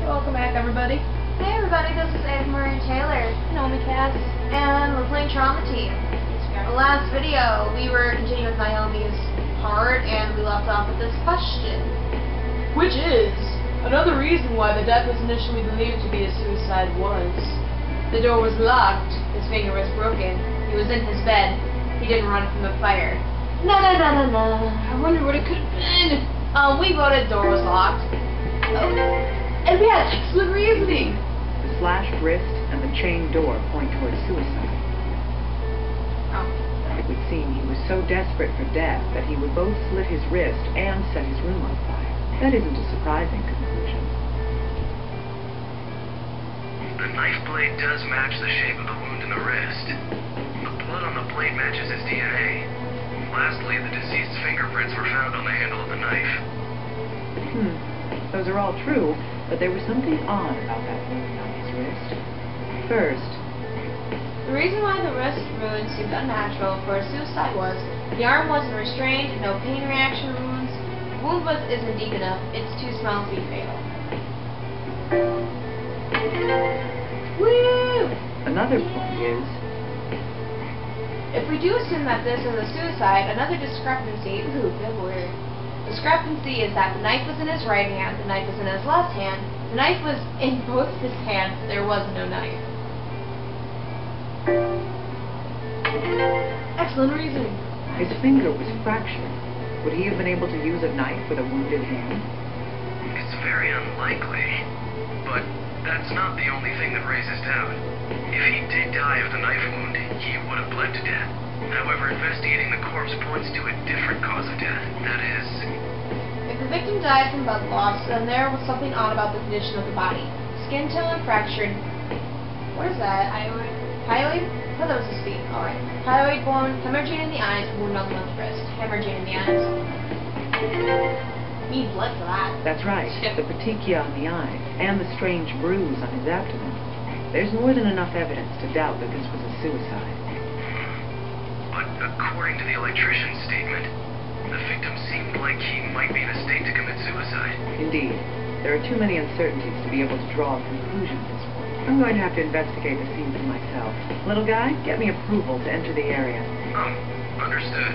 Welcome back, everybody. Hey everybody, this is Ed Marie Taylor. Naomi Cass. And we're playing Trauma Team. The last video, we were continuing with Naomi's part, and we left off with this question. Which is another reason why the death was initially believed to be a suicide was. The door was locked, his finger was broken, he was in his bed, he didn't run from the fire. No. I wonder what it could have been. We voted door was locked. And we had excellent reasoning. The slashed wrist and the chained door point towards suicide. Oh. It would seem he was so desperate for death that he would both slit his wrist and set his room on fire. That isn't a surprising conclusion. The knife blade does match the shape of the wound in the wrist. The blood on the blade matches his DNA. Lastly, the deceased's fingerprints were found on the handle of the knife. Those are all true, but there was something odd about that wound on his wrist. First, The reason why the wrist wound seemed unnatural for a suicide was the arm wasn't restrained, no pain reaction wounds. The wound isn't deep enough, it's too small to be fatal. Woo! another point is, If we do assume that this is a suicide, another discrepancy, good word. Discrepancy is that the knife was in his right hand, the knife was in his left hand, the knife was in both his hands, there was no knife. Excellent reasoning. his finger was fractured. Would he have been able to use a knife with a wounded hand? It's very unlikely. But that's not the only thing that raises doubt. If he did die of the knife wound, he would have bled to death. However, investigating the corpse points to a different cause of death. That is... If the victim died from blood loss, then there was something odd about the condition of the body. Skin tone fractured. What is that? Hyoid? I thought that was his feet. Alright. Hyoid bone, hemorrhaging in the eyes, wound on the left wrist. Hemorrhaging in the eyes. Need blood for that. That's right, the petechia on the eye, and the strange bruise on his abdomen. There's more than enough evidence to doubt that this was a suicide. But according to the electrician's statement, the victim seemed like he might be in a state to commit suicide. Indeed, there are too many uncertainties to be able to draw a conclusion at this point. I'm going to have to investigate the scene for myself. Little guy, get me approval to enter the area. Understood.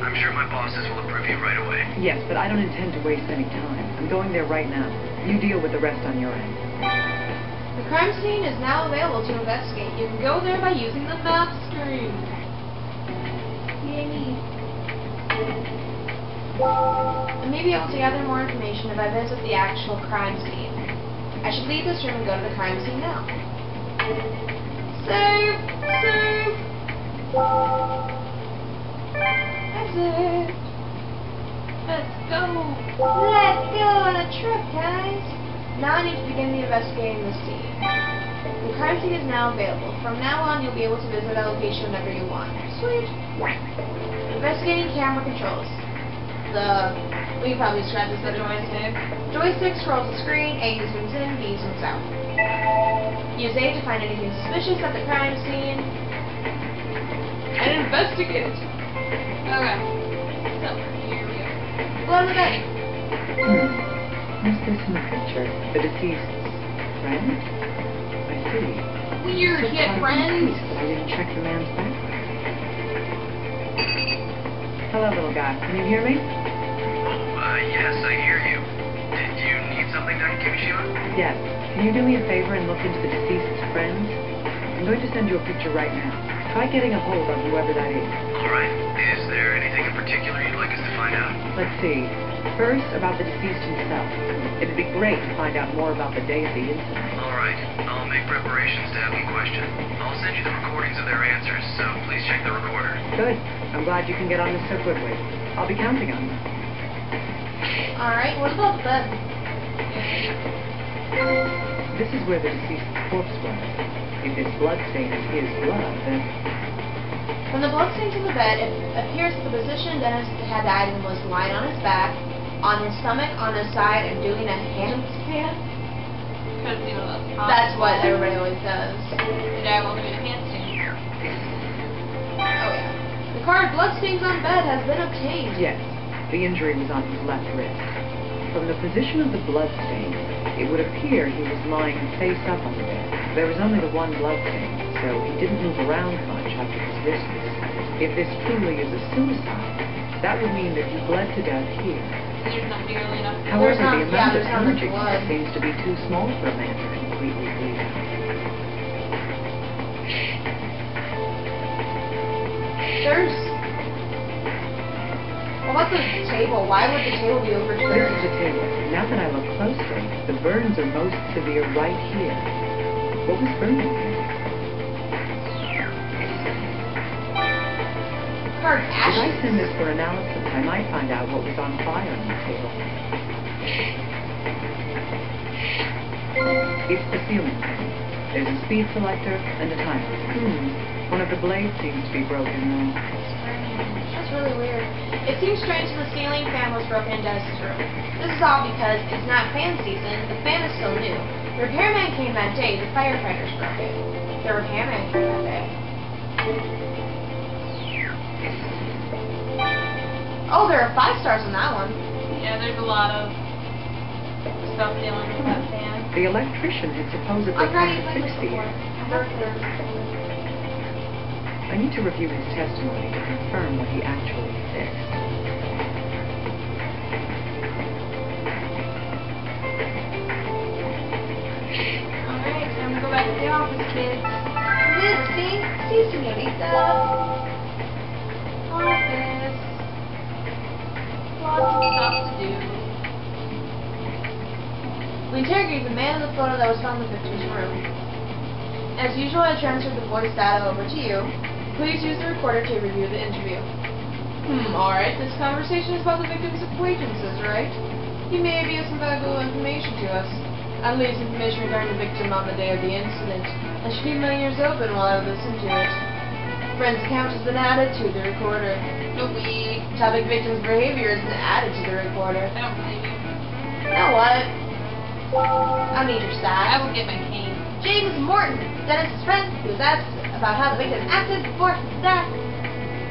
I'm sure my bosses will approve you right away. Yes, but I don't intend to waste any time. I'm going there right now. You deal with the rest on your end. The crime scene is now available to investigate. You can go there by using the map screen. Yay. I may be able to gather more information if I visit the actual crime scene. I should leave this room and go to the crime scene now. Save! Save! Exit! Let's go! Let's go on a trip, guys! Now I need to begin investigating the scene. The crime scene is now available. From now on, you'll be able to visit a location whenever you want. Sweet! Investigating camera controls. We probably described this as a joystick. Joystick scrolls the screen, A zooms in, B zooms out. Use A to find anything suspicious at the crime scene. And investigate. Okay. So, here we go. Go on the bed. Who's this in the picture? The deceased's friend? I see. Weird, he had friends. But I didn't check the man's background. Hello, little guy. Can you hear me? Yes, I hear you. Did you need something, Dr. Kimishima? Yes. Can you do me a favor and look into the deceased's friends? I'm going to send you a picture right now. Try getting a hold of whoever that is. Alright. Is there anything in particular you'd like us to find out? Let's see. First, about the deceased himself. It'd be great to find out more about the day of the incident. Alright. I'll make preparations to have them questioned. I'll send you the recordings of their answers, so please check the recorder. Good. I'm glad you can get on this so quickly. I'll be counting on you. Alright, what about the bed? This is where the deceased's corpse was. If this bloodstain is his blood, then... From the bloodstains in the bed, it appears that the position Dennis had died in was lying on his back, on his stomach, on his side, and doing a handstand. Because, you know, That's what everybody always does. The guy will do a handstand. Oh yeah. The card bloodstains on bed has been obtained. Yes, the injury was on his left wrist. From the position of the blood stain, It would appear he was lying face up on the bed. There was only the one blood stain, so he didn't move around much after his wrist was slit. If this truly is a suicide, that would mean that he bled to death here. There's not nearly enough. However, the there's not amount of enough hemorrhaging blood. seems to be too small for a man to completely bleed out. There's... What about the table? Why would the table be This overturned? is the table. Now that I look closely, the burns are most severe right here. What was burning here? Hard If I ashes. send this for analysis, I might find out what was on fire on the table. It's the ceiling fan. There's a speed selector and a timer. One of the blades seems to be broken though. That's really weird. It seems strange that the ceiling fan was broken in Dennis's room. This is all because it's not fan season, the fan is still new. The repairman came that day, the firefighters broke it. The repairman came that day. Oh, there are 5 stars on that one. Yeah, there's a lot of stuff dealing with that fan. The electrician had supposedly I've come heard to it fix the before. air. I've heard this. I need to review his testimony to confirm what he actually fixed. Alright, time to go back to the office, kids. Live, see, señorita. Office. Lots of stuff to do. We interrogated the man in the photo that was found in the victim's room. As usual, I transferred the voice data over to you. Please use the recorder to review the interview. Alright, this conversation is about the victim's acquaintances, right? He may be of some valuable information to us. At least information regarding the victim on the day of the incident. I should keep my ears open while I listen to it. Friend's account has been added to the recorder. Topic victim's behavior has been added to the recorder. I don't believe you. You know what? I need your I side. will get my cane. James Morton, Dennis's friend, who was asked about how the victim acted before his death.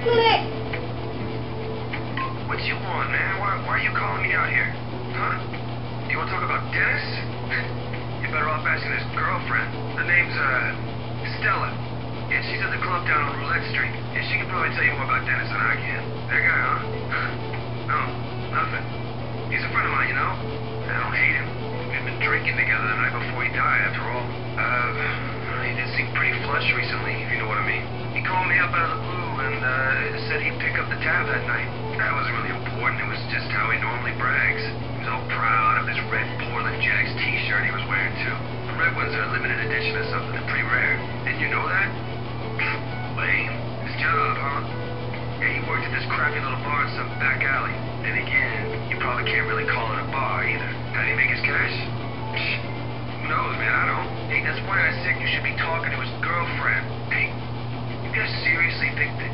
Click! What you want, man? Why are you calling me out here? Huh? You want to talk about Dennis? You're better off asking his girlfriend. The name's, Stella. Yeah, she's at the club down on Roulette Street. Yeah, she can probably tell you more about Dennis than I can. That guy, huh? No, nothing. He's a friend of mine, you know? I don't hate him. We've been drinking together the night before he died, after all. He did seem pretty flush recently, if you know what I mean. He called me up out of the blue and, said he'd pick up the tab that night. That wasn't really important. It was just how he normally brags. He was all proud of his red Portland Jacks t-shirt he was wearing, too. The red ones are a limited edition or something. They're pretty rare. Didn't you know that? Lame. His job, huh? Yeah, he worked at this crappy little bar in some back alley. Then again, you probably can't really call it a bar, either. How did he make his cash? Who knows, man? I don't. Hey, that's why I said you should be talking to his girlfriend. Hey, you guys seriously think that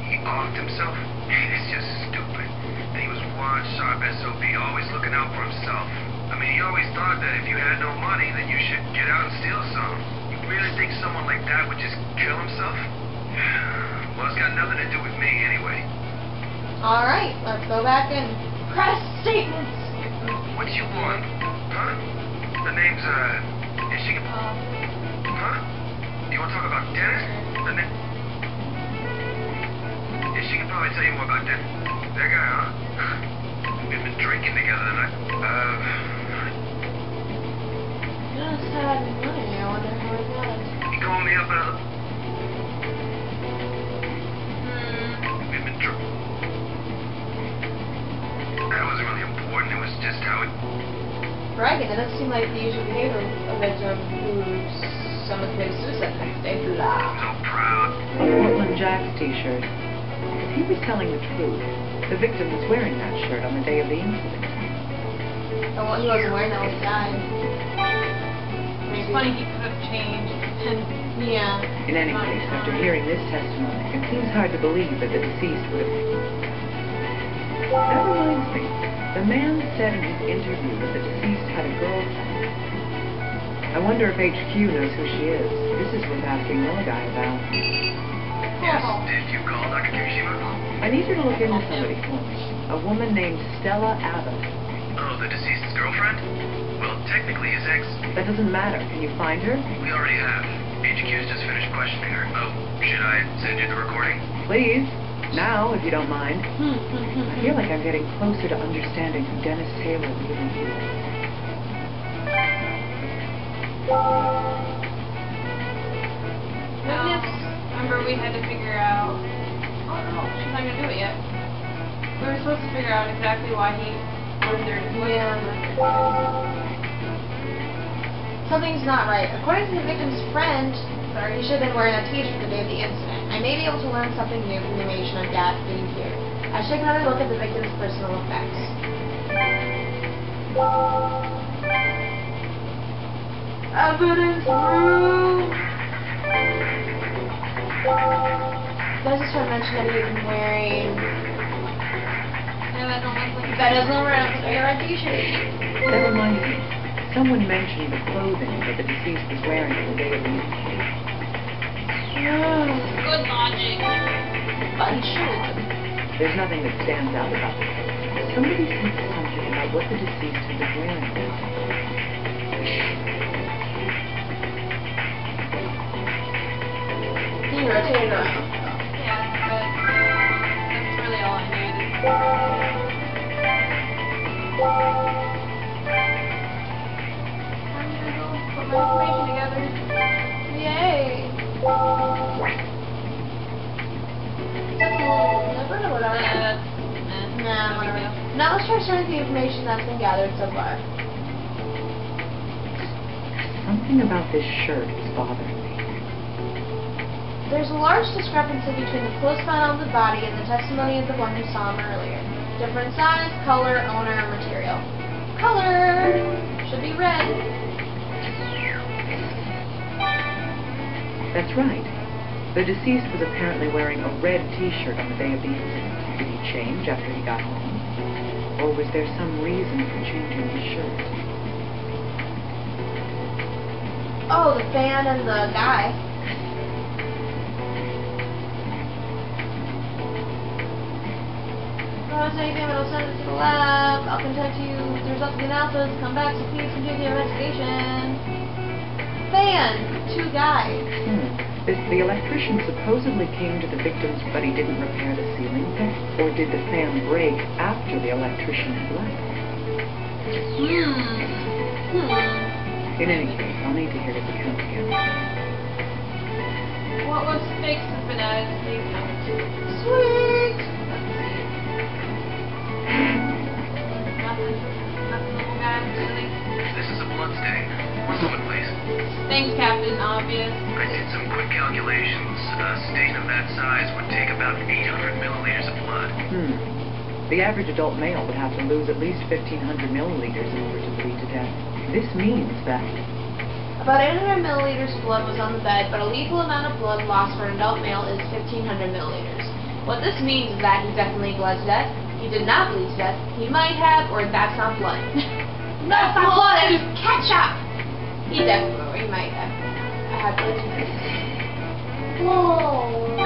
he offed himself? It's just stupid. And he was one sharp SOB, always looking out for himself. I mean, he always thought that if you had no money, then you should get out and steal some. You really think someone like that would just kill himself? Well, it's got nothing to do with me, anyway. Alright, let's go back and press statements. What you want? Huh? The name's, is she... Huh? You want to talk about Dennis? The name... Yeah, she can probably tell you more about Dennis. That guy, huh? We've been drinking together tonight. Just had money, I wonder how I got it. He called me up out of the... We've been That wasn't really important. It was just how it... Bragging, that doesn't seem like the usual behavior of a victim who's someone committed suicide the next day. Blah. So proud. A Portland Jacks t-shirt. If he was telling the truth, the victim was wearing that shirt on the day of the incident. The one he wasn't wearing that was died. It's funny he could have changed. Yeah. In any case, after hearing this testimony, it seems hard to believe that the deceased would have... That reminds me. The man said in his interview that the deceased had a girlfriend. I wonder if HQ knows who she is. This is worth asking the guy about. Yes, did you call Dr. Kirishima? I need you to look into somebody for me. A woman named Stella Abbott. Oh, the deceased's girlfriend? Well, technically his ex. That doesn't matter. Can you find her? We already have. HQ's just finished questioning her. Oh, should I send you the recording? Please. Now, if you don't mind. I feel like I'm getting closer to understanding who Dennis Taylor really is. Remember we had to figure out... Oh no, she's not gonna do it yet. We were supposed to figure out exactly why he murdered. Yeah. Something's not right. According to the victim's friend, he should have been wearing a t-shirt the day of the incident. I may be able to learn something new from the information I've gained here. I should take another look at the victim's personal effects. Evidence room! Does this friend mention that he had been wearing... Yeah, that don't look like... That doesn't look like a red t-shirt. That reminds me. Someone mentioned the clothing that the deceased was wearing on the day of the incident. Good logic. Button shoes. There's nothing that stands out about it. Somebody said something about what the deceased had been wearing that day. Can you rotate it around? Yeah, but that's really all I needed. I'm gonna go put my information together. Yay! Never know what I Nah, whatever. Now let's try sharing the information that's been gathered so far. Something about this shirt is bothering me. There's a large discrepancy between the close found on the body and the testimony of the one who saw him earlier. Different size, color, owner, and material. Color! Should be red. That's right. The deceased was apparently wearing a red t-shirt on the day of the incident. Did he change after he got home? Or was there some reason for changing his shirt? Oh, the fan and the guy. If I was anything, I'll send it to the lab. I'll contact you with the results of the analysis. Come back, so please continue the investigation. Fan! Two guys. The electrician supposedly came to the victims, but he didn't repair the ceiling fan? Or did the fan break after the electrician had left? In any case, I'll need to hear his account again. What was fixed has been added to the account. Sweet! Let's see. Nothing little guy, really. This is a blood stain. One moment, please. Thanks, Captain Obvious. I did some quick calculations. A stain of that size would take about 800 milliliters of blood. The average adult male would have to lose at least 1,500 milliliters in order to bleed to death. This means that... About 800 milliliters of blood was on the bed, but a lethal amount of blood lost for an adult male is 1,500 milliliters. What this means is that he definitely bled to death. He did not bleed to death. He might have, or that's not blood. That's not blood, it's ketchup! He definitely, or he might have. I had blood to death. Whoa!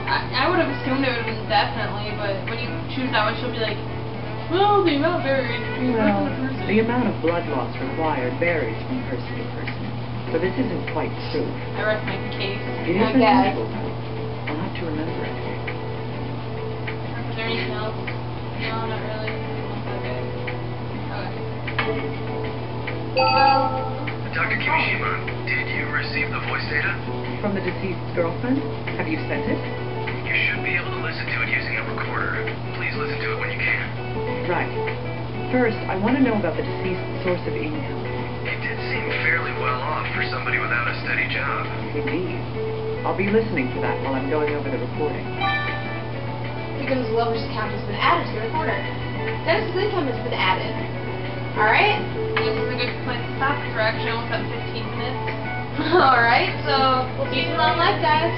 I would have assumed it would have been definitely, but when you choose that one, she'll be like, well, the amount varied between person to person. The amount of blood loss required varies from person to person. So this isn't quite proof. I rest my case. It is Okay. unusual, though. I'll have to remember it. Is there anything else? No, not really. Okay. Well, Dr. Kimishima, did you receive the voice data? From the deceased's girlfriend? Have you sent it? You should be able to listen to it using a recorder. Please listen to it when you can. Right. First, I want to know about the deceased's source of income. It did seem fairly well off for somebody without a steady job. Indeed. I'll be listening for that while I'm going over the recording. Because Glover's account has been added to the recorder. Dennis's income has been added. Alright? this is a good place to stop. We're actually almost at 15 minutes. Alright, so we'll see you in live, guys.